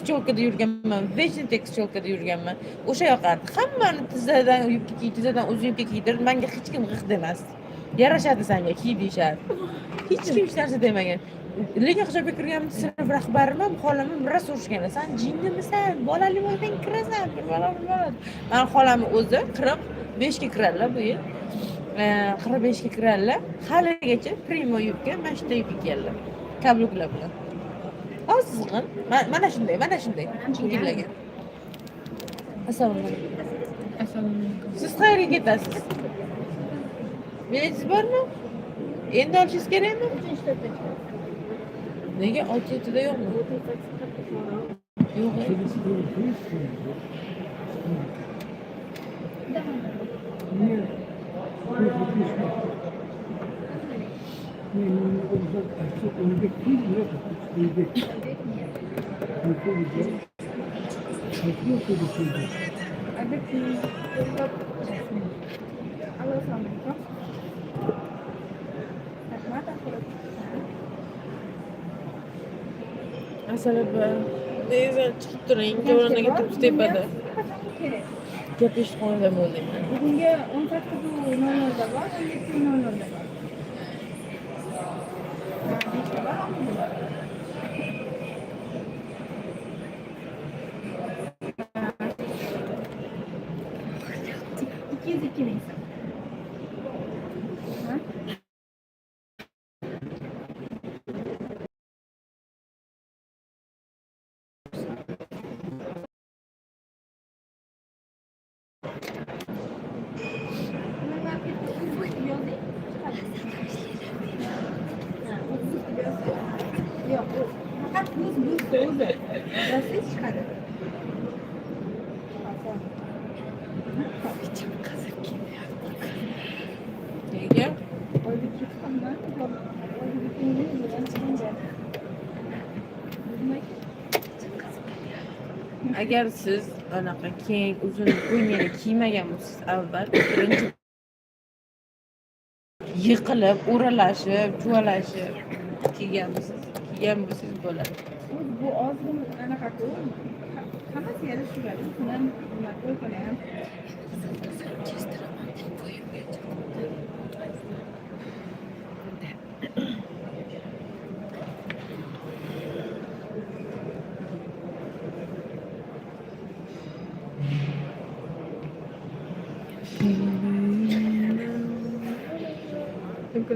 tekstcholkada yurganman, vechniy tekstcholkada yurganman. O'sha yoqardi. Hammani tizzadan yubka kiy, tizzadan uzun yubka kiydirib, menga hech kim g'ih demasdi. Yarashadi senga kiy deyishardi. Hech kim hech narsa demagan. Lekin hisobga kirganimda sinf rahbarima, xolamni rosa urishgan. Sen jinnimisan? Bolali bo'lsang kirasan. Mana xolamni o'zi 45 ga kiradilar bu yil. 45 ga kiradilar. Haligacha primo yubka, mana shunday yubka kiyadilar. Kabluklar bilan. Ozg'in. Mana shunday. Chingillagan. Assalomu alaykum. Assalomu alaykum. Siz qayerga ketasiz? Biletingiz bormi? Endi olishingiz kerakmi? Nega 6-7da yo'qmi? Yo'q. Asalaba, neyse chiqib turing, o'rniga turibsiz tepada. Gap eshitib bo'ldim. Bugunga 18:00da bor, 17:00da bor. İki ming so'm. Yok, fakat buz soğudu. Burası çıkarır. Nega? Agar siz anaqa keng, uzun bo'ynli kiymagan bo'lsangiz, avval birinchi yiqilib, o'ralashib, chuvalashib kiygan bo'lsangiz bo'ladi. Bu ozg'in anaqaku hammasi yarashadi. Shundan nima qo'ygan. Çünkü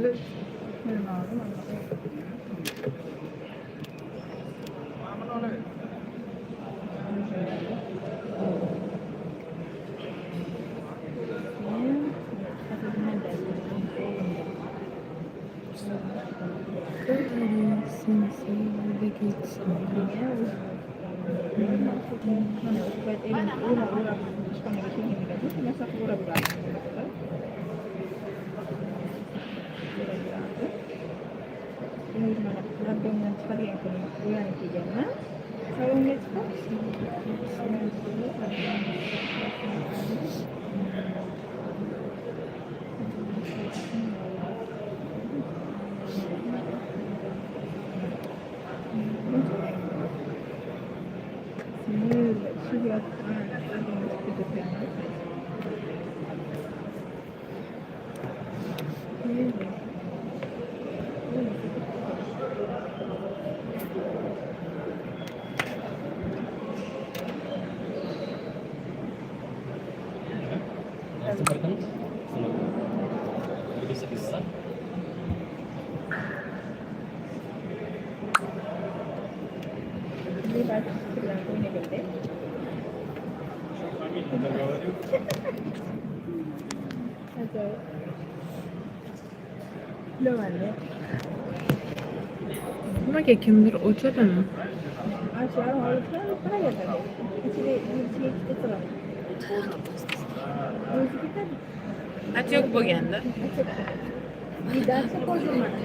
dengan sekali yang kemudian kijana kalau nggak cepat sudah Nimaga kimdir o'chadimi? aşağı alırsa para yatar. İçine ikkita turadi. O'zi ketadi. Atyoq bo'lganda. Midasi qo'zimadi.